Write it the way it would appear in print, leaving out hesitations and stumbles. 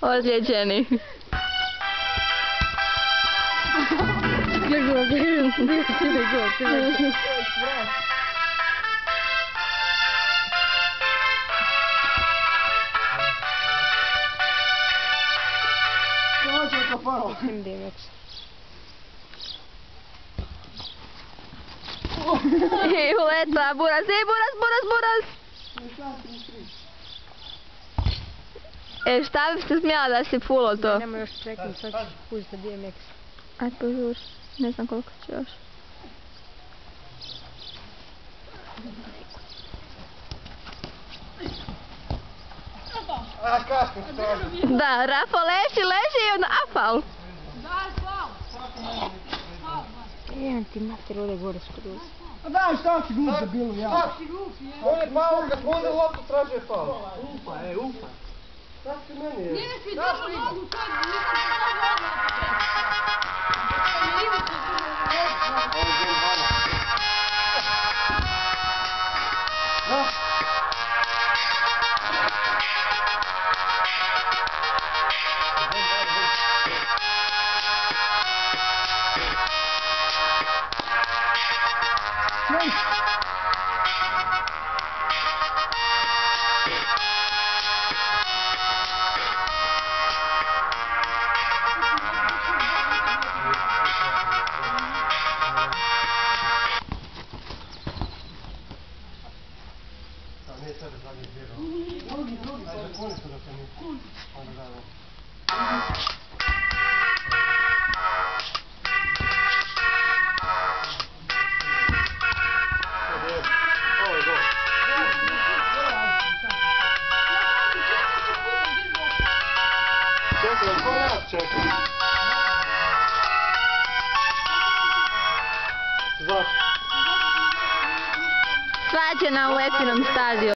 Ozlijeđeni. I uleta, Buraz, Buraz! E, šta bi se smijela da si fulo to? Nemo još preknut, sad ću pustiti da DMX. Ajde požuri, ne znam koliko će još. Da, Rafo leži i onda afal. Jem ti mater, ovdje gore skroz. A daj, šta si glup debilu, ja? On je pao, kad može loptu traže je pao. Ufa. Šta si meni je? Nisi dobro nogu sad, Čekaj. Zašto? Svađa na Letinom stadionu.